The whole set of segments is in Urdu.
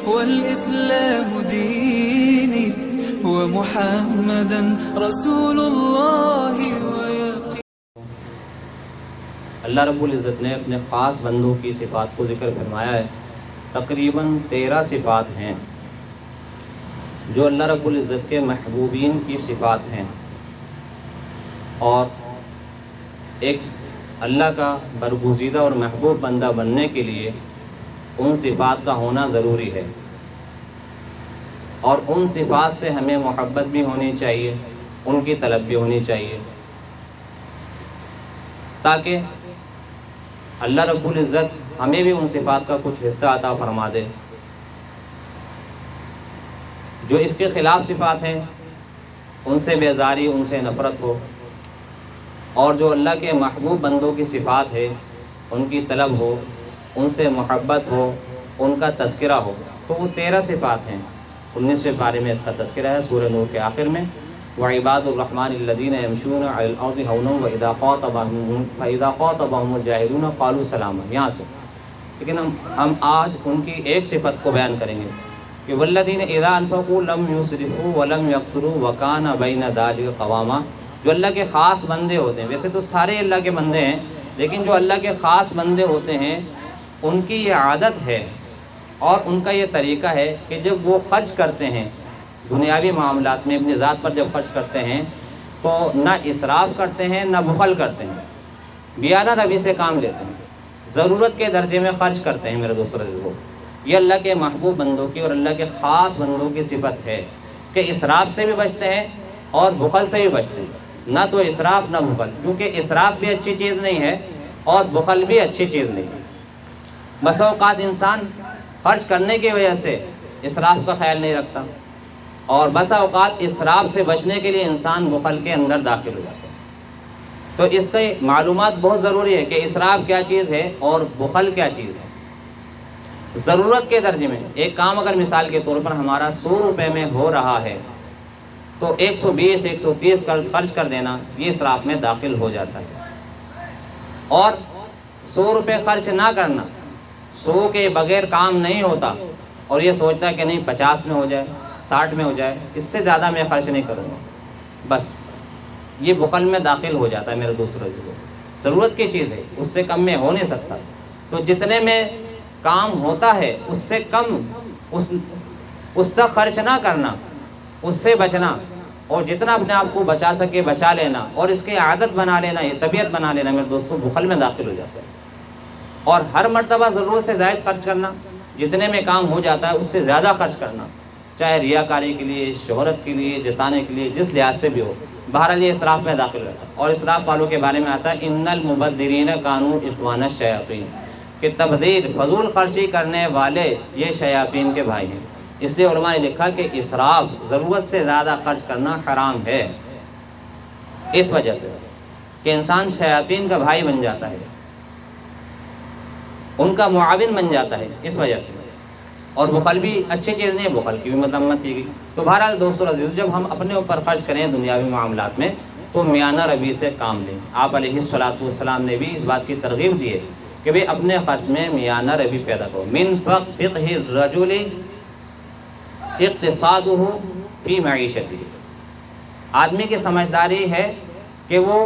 والإسلام ديني ومحمدا رسول الله اللہ رب العزت نے اپنے خاص بندوں کی صفات کو ذکر فرمایا ہے. تقریباً 13 صفات ہیں جو اللہ رب العزت کے محبوبین کی صفات ہیں، اور ایک اللہ کا برگزیدہ اور محبوب بندہ بننے کے لیے ان صفات کا ہونا ضروری ہے، اور ان صفات سے ہمیں محبت بھی ہونی چاہیے، ان کی طلب بھی ہونی چاہیے، تاکہ اللہ رب العزت ہمیں بھی ان صفات کا کچھ حصہ عطا فرما دے. جو اس کے خلاف صفات ہیں ان سے بیزاری، ان سے نفرت ہو، اور جو اللہ کے محبوب بندوں کی صفات ہے ان کی طلب ہو، ان سے محبت ہو، ان کا تذکرہ ہو. تو وہ 13 صفات ہیں. 19ویں پارے میں اس کا تذکرہ ہے سورہ نور کے آخر میں. وعباد الرحمن الذین یمشون علی الارض ہونا واذا خاطبهم الجاہلون قالوا سلاما. یہاں سے لیکن ہم آج ان کی ایک صفت کو بیان کریں گے کہ والذین اذا انفقوا لم یسرفوا ولم یقتروا وکان بین ذلک قواما. جو اللہ کے خاص بندے ہوتے ہیں، ویسے تو سارے اللہ کے بندے ہیں، لیکن جو اللہ کے خاص بندے ہوتے ہیں ان کی یہ عادت ہے اور ان کا یہ طریقہ ہے کہ جب وہ خرچ کرتے ہیں دنیاوی معاملات میں، اپنی ذات پر جب خرچ کرتے ہیں تو نہ اسراف کرتے ہیں نہ بخل کرتے ہیں، بیانہ روی سے کام لیتے ہیں، ضرورت کے درجے میں خرچ کرتے ہیں. میرے دوستو عزیزو، یہ اللہ کے محبوب بندوں کی اور اللہ کے خاص بندوں کی صفت ہے کہ اسراف سے بھی بچتے ہیں اور بخل سے بھی بچتے ہیں. نہ تو اسراف نہ بخل، کیونکہ اسراف بھی اچھی چیز نہیں ہے اور بخل بھی اچھی چیز نہیں ہے. بس اوقات انسان خرچ کرنے کی وجہ سے اسراف کا خیال نہیں رکھتا، اور بسا اوقات اسراف سے بچنے کے لیے انسان بخل کے اندر داخل ہو جاتا ہے. تو اس کی معلومات بہت ضروری ہے کہ اسراف کیا چیز ہے اور بخل کیا چیز ہے. ضرورت کے درجے میں ایک کام اگر مثال کے طور پر ہمارا 100 روپے میں ہو رہا ہے تو 120 130 خرچ کر دینا یہ اسراف میں داخل ہو جاتا ہے. اور 100 روپے خرچ نہ کرنا، 100 کے بغیر کام نہیں ہوتا، اور یہ سوچتا ہے کہ نہیں 50 میں ہو جائے، 60 میں ہو جائے، اس سے زیادہ میں خرچ نہیں کروں گا، بس یہ بخل میں داخل ہو جاتا ہے. میرے دوستو عزیزو، ضرورت کی چیز ہے، اس سے کم میں ہو نہیں سکتا. تو جتنے میں کام ہوتا ہے اس سے کم اس تک خرچ نہ کرنا، اس سے بچنا، اور جتنا اپنے آپ کو بچا سکے بچا لینا، اور اس کی عادت بنا لینا، یہ طبیعت بنا لینا، میرے دوستو بخل میں داخل ہو جاتا ہے. اور ہر مرتبہ ضرورت سے زائد خرچ کرنا، جتنے میں کام ہو جاتا ہے اس سے زیادہ خرچ کرنا، چاہے ریاکاری کے لیے، شہرت کے لیے، جتانے کے لیے، جس لحاظ سے بھی ہو، بہرحال یہ اسراف میں داخل رہتا ہے. اور اسراف والوں کے بارے میں آتا ہے ان المبذرین کانوا اخوان الشیاطین، کہ تبذیر، فضول خرچی کرنے والے یہ شیاطین کے بھائی ہیں. اس لیے علماء نے لکھا کہ اسراف، ضرورت سے زیادہ خرچ کرنا حرام ہے، اس وجہ سے کہ انسان شیاطین کا بھائی بن جاتا ہے، ان کا معاون بن جاتا ہے اس وجہ سے. اور بخل بھی اچھی چیز نہیں ہے، بخل کی بھی مذمت کی گئی. تو بہرحال دوستو عزیز، جب ہم اپنے اوپر خرچ کریں دنیاوی معاملات میں تو میانہ روی سے کام لیں. آپ علیہ الصلوۃ والسلام نے بھی اس بات کی ترغیب دی ہے کہ بھئی اپنے خرچ میں میانہ روی پیدا کرو. من فقہ الرجل اقتصادہ فی معیشتہ، آدمی کی سمجھداری ہے کہ وہ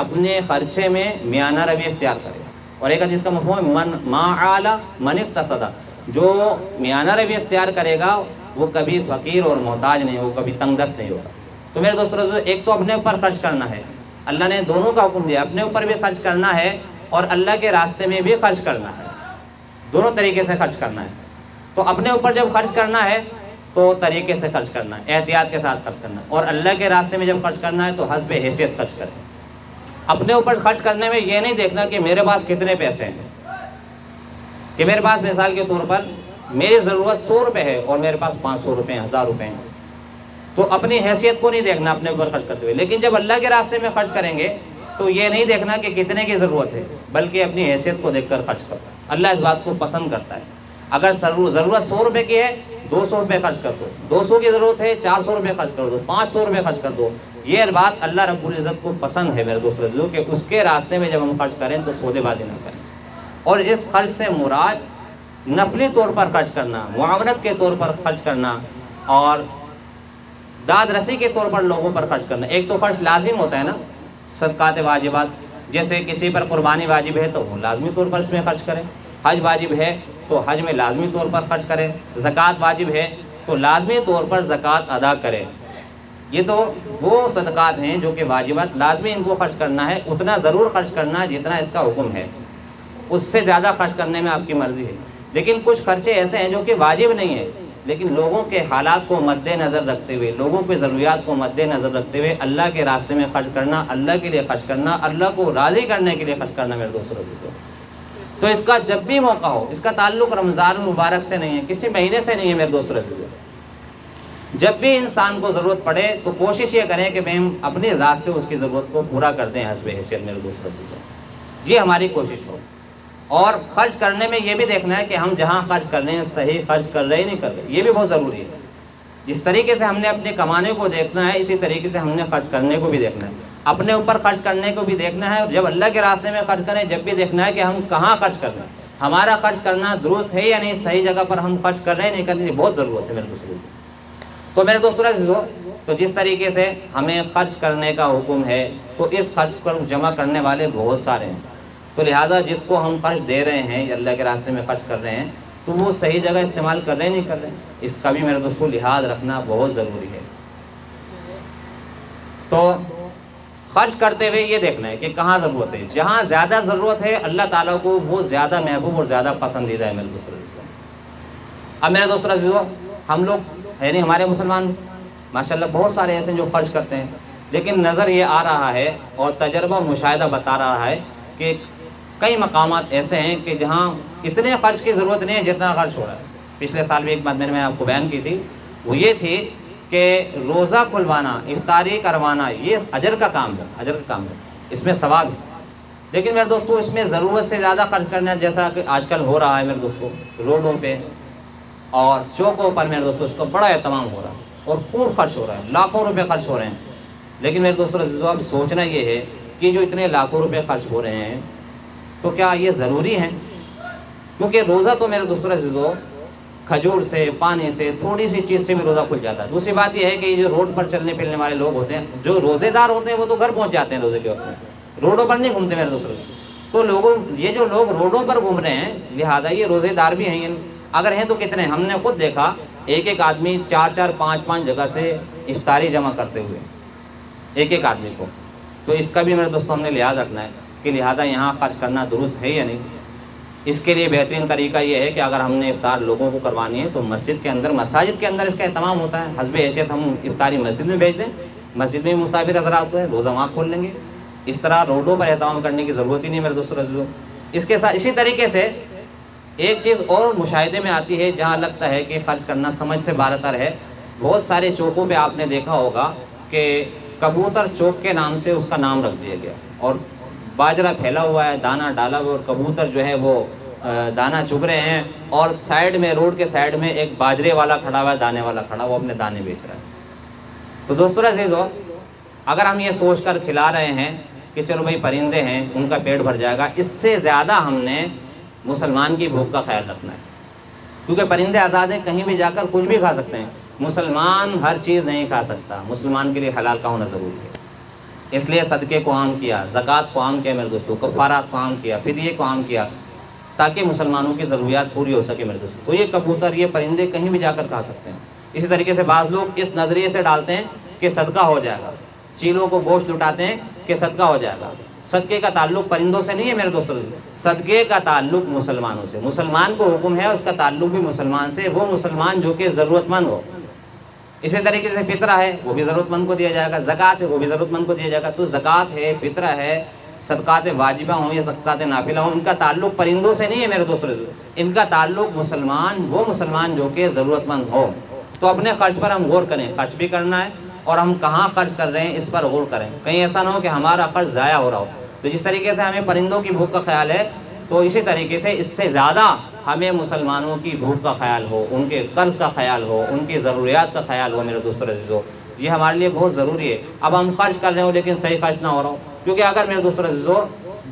اپنے خرچے میں میانہ روی اختیار کرے. اور ایک حدیث کا مفہوم ہے من ما عال من اقتصد، جو میانہ روی اختیار کرے گا وہ کبھی فقیر اور محتاج نہیں ہوگا، کبھی تنگ دست نہیں ہوگا. تو میرے دوستو، ایک تو اپنے اوپر خرچ کرنا ہے، اللہ نے دونوں کا حکم دیا، اپنے اوپر بھی خرچ کرنا ہے اور اللہ کے راستے میں بھی خرچ کرنا ہے، دونوں طریقے سے خرچ کرنا ہے. تو اپنے اوپر جب خرچ کرنا ہے تو طریقے سے خرچ کرنا ہے، احتیاط کے ساتھ خرچ کرنا ہے، اور اللہ کے راستے میں جب خرچ کرنا ہے تو حسب حیثیت خرچ کریں. اپنے اوپر خرچ کرنے میں یہ نہیں دیکھنا کہ میرے پاس کتنے پیسے ہیں، کہ میرے پاس مثال کے طور پر میری ضرورت 100 روپے ہے اور میرے پاس 500 روپے ہیں، 1000 روپے ہیں، تو اپنی حیثیت کو نہیں دیکھنا اپنے اوپر خرچ کرتے ہوئے. لیکن جب اللہ کے راستے میں خرچ کریں گے تو یہ نہیں دیکھنا کہ کتنے کی ضرورت ہے، بلکہ اپنی حیثیت کو دیکھ کر خرچ کرنا. اللہ اس بات کو پسند کرتا ہے. اگر ضرورت 100 روپے کی ہے 200 روپے خرچ کر دو، 200 کی ضرورت ہے 400 روپے خرچ کر دو، 500 روپے خرچ کر دو. یہ بات اللہ رب العزت کو پسند ہے میرے دوستو، کہ اس کے راستے میں جب ہم خرچ کریں تو سودے بازی نہ کریں. اور اس خرچ سے مراد نفلی طور پر خرچ کرنا، معاونت کے طور پر خرچ کرنا، اور داد رسی کے طور پر لوگوں پر خرچ کرنا۔ ایک تو خرچ لازم ہوتا ہے نا، صدقات واجبات، جیسے کسی پر قربانی واجب ہے تو وہ لازمی طور پر اس میں خرچ کریں، حج واجب ہے تو حج میں لازمی طور پر خرچ کریں، زکوٰۃ واجب ہے تو لازمی طور پر زکوٰۃ ادا کریں۔ یہ تو وہ صدقات ہیں جو کہ واجبات لازمی ان کو خرچ کرنا ہے، اتنا ضرور خرچ کرنا جتنا اس کا حکم ہے، اس سے زیادہ خرچ کرنے میں آپ کی مرضی ہے۔ لیکن کچھ خرچے ایسے ہیں جو کہ واجب نہیں ہیں، لیکن لوگوں کے حالات کو مد نظر رکھتے ہوئے، لوگوں کی ضروریات کو مد نظر رکھتے ہوئے اللہ کے راستے میں خرچ کرنا، اللہ کے لیے خرچ کرنا، اللہ کو راضی کرنے کے لیے خرچ کرنا میرے دوستوں کو، تو اس کا جب بھی موقع ہو، اس کا تعلق رمضان المبارک سے نہیں ہے، کسی مہینے سے نہیں ہے میرے دوستوں، جب بھی انسان کو ضرورت پڑے تو کوشش یہ کریں کہ ہم اپنی ذات سے اس کی ضرورت کو پورا کر دیں حسب حیثیت میرے دوستوں، یہ ہماری کوشش ہو۔ اور خرچ کرنے میں یہ بھی دیکھنا ہے کہ ہم جہاں خرچ کر رہے ہیں صحیح خرچ کر رہے ہیں نہیں کر رہے، یہ بھی بہت ضروری ہے۔ جس طریقے سے ہم نے اپنے کمانے کو دیکھنا ہے، اسی طریقے سے ہم نے خرچ کرنے کو بھی دیکھنا ہے، اپنے اوپر خرچ کرنے کو بھی دیکھنا ہے، اور جب اللہ کے راستے میں خرچ کریں جب بھی دیکھنا ہے کہ ہم کہاں خرچ کر رہے ہیں، ہمارا خرچ کرنا درست ہے یا نہیں، صحیح جگہ پر ہم خرچ کر رہے ہیں نہیں کر رہے، یہ بہت ضرورت ہے میرے دوستوں۔ تو میرے دوستوں عزیزو، تو جس طریقے سے ہمیں خرچ کرنے کا حکم ہے تو اس خرچ کو جمع کرنے والے بہت سارے ہیں، تو لہٰذا جس کو ہم خرچ دے رہے ہیں یا اللہ کے راستے میں خرچ کر رہے ہیں تو وہ صحیح جگہ استعمال کر رہے ہیں نہیں کر رہے ہیں، اس کا بھی میرے دوستوں لحاظ رکھنا بہت ضروری ہے۔ تو خرچ کرتے ہوئے یہ دیکھنا ہے کہ کہاں ضرورت ہے، جہاں زیادہ ضرورت ہے اللہ تعالیٰ کو وہ زیادہ محبوب اور زیادہ پسندیدہ ہے میرے دوستوں۔ اب میرے دوستوں عزیزو، ہم لوگ ہے نہیں، ہمارے مسلمان ماشاءاللہ بہت سارے ایسے ہیں جو خرچ کرتے ہیں، لیکن نظر یہ آ رہا ہے اور تجربہ اور مشاہدہ بتا رہا ہے کہ کئی مقامات ایسے ہیں کہ جہاں اتنے خرچ کی ضرورت نہیں ہے جتنا خرچ ہو رہا ہے۔ پچھلے سال بھی ایک بات میں نے آپ کو بیان کی تھی، وہ یہ تھی کہ روزہ کھلوانا، افطاری کروانا، یہ اجر کا کام ہے، اجر کا کام ہے، اس میں ثواب ہے، لیکن میرے دوستو اس میں ضرورت سے زیادہ خرچ کرنا، جیسا کہ آج کل ہو رہا ہے میرے دوستو، روڈوں پہ اور چوکوں پر میرے دوستو اس کا بڑا اہتمام ہو رہا ہے اور خوب خرچ ہو رہا ہے، لاکھوں روپے خرچ ہو رہے ہیں۔ لیکن میرے دوستو عزیزو، اب سوچنا یہ ہے کہ جو اتنے لاکھوں روپے خرچ ہو رہے ہیں تو کیا یہ ضروری ہیں؟ کیونکہ روزہ تو میرے دوستو عزیزو کھجور سے، پانی سے، تھوڑی سی چیز سے بھی روزہ کھل جاتا ہے۔ دوسری بات یہ ہے کہ یہ جو روڈ پر چلنے پھرنے والے لوگ ہوتے ہیں، جو روزے دار ہوتے ہیں، وہ تو گھر پہنچ جاتے ہیں روزے کے وقت میں، روڈوں پر نہیں گھومتے میرے دوستو۔ تو لوگوں، یہ جو لوگ روڈوں پر گھوم رہے ہیں لہٰذا یہ روزے دار بھی ہیں، اگر ہیں تو کتنے؟ ہم نے خود دیکھا ایک ایک آدمی 4 5 جگہ سے افطاری جمع کرتے ہوئے ایک ایک آدمی کو۔ تو اس کا بھی میرے دوستوں ہم نے لحاظ رکھنا ہے کہ لہٰذا یہاں خرچ کرنا درست ہے یا نہیں۔ اس کے لیے بہترین طریقہ یہ ہے کہ اگر ہم نے افطار لوگوں کو کروانی ہے تو مسجد کے اندر، مساجد کے اندر اس کا اہتمام ہوتا ہے، حسب حیثیت ہم افطاری مسجد میں بھیج دیں، مسجد میں مسافر حضرات ہیں، روزہ وہاں کھول لیں گے، اس طرح روڈوں پر اہتمام کرنے کی ضرورت ہی نہیں میرے دوستوں عزیزو۔ اس کے ساتھ اسی طریقے سے ایک چیز اور مشاہدے میں آتی ہے جہاں لگتا ہے کہ خرچ کرنا سمجھ سے بالاتر ہے، بہت سارے چوکوں پہ آپ نے دیکھا ہوگا کہ کبوتر چوک کے نام سے اس کا نام رکھ دیا گیا، اور باجرہ پھیلا ہوا ہے، دانہ ڈالا ہوا، اور کبوتر جو ہے وہ دانہ چگ رہے ہیں، اور سائیڈ میں، روڈ کے سائیڈ میں ایک باجرے والا کھڑا ہوا ہے، دانے والا کھڑا، وہ اپنے دانے بیچ رہا ہے۔ تو دوستو عزیزو، اگر ہم یہ سوچ کر کھلا رہے ہیں کہ چلو بھائی پرندے ہیں ان کا پیٹ بھر جائے گا، اس سے زیادہ ہم نے مسلمان کی بھوک کا خیال رکھنا ہے، کیونکہ پرندے آزاد ہیں، کہیں بھی جا کر کچھ بھی کھا سکتے ہیں، مسلمان ہر چیز نہیں کھا سکتا، مسلمان کے لیے حلال کا ہونا ضروری ہے۔ اس لیے صدقے کو عام کیا، زکوٰۃ کو عام کیا میرے دوستوں، کفارات کو عام کیا، فدیے کو عام کیا، تاکہ مسلمانوں کی ضروریات پوری ہو سکے میرے دوستوں۔ تو یہ کبوتر، یہ پرندے کہیں بھی جا کر کھا سکتے ہیں۔ اسی طریقے سے بعض لوگ اس نظریے سے ڈالتے ہیں کہ صدقہ ہو جائے گا، چیلوں کو گوشت لٹاتے ہیں کہ صدقہ ہو جائے گا۔ صدقے کا تعلق پرندوں سے نہیں ہے میرے دوستوں، صدقے کا تعلق مسلمانوں سے، مسلمان کو حکم ہے، اس کا تعلق بھی مسلمان سے، وہ مسلمان جو کہ ضرورت مند ہو۔ اسی طریقے سے فطرہ ہے، وہ بھی ضرورت مند کو دیا جائے گا، زکوٰۃ ہے، وہ بھی ضرورت مند کو دیا جائے گا۔ تو زکوٰۃ ہے، فطرہ ہے، صدقات واجبہ ہوں یا صدقات نافلہ ہوں، ان کا تعلق پرندوں سے نہیں ہے میرے دوستوں، ان کا تعلق مسلمان، وہ مسلمان جو کہ ضرورت مند ہو۔ تو اپنے خرچ پر ہم غور کریں، خرچ بھی کرنا ہے، اور ہم کہاں خرچ کر رہے ہیں اس پر غور کریں، کہیں ایسا نہ ہو کہ ہمارا خرچ ضائع ہو رہا ہو۔ تو جس طریقے سے ہمیں پرندوں کی بھوک کا خیال ہے، تو اسی طریقے سے اس سے زیادہ ہمیں مسلمانوں کی بھوک کا خیال ہو، ان کے قرض کا خیال ہو، ان کی ضروریات کا خیال ہو میرے دوستو عزیزو، یہ ہمارے لیے بہت ضروری ہے۔ اب ہم خرچ کر رہے ہو لیکن صحیح خرچ نہ ہو رہا ہو، کیونکہ اگر میرے دوستو عزیزو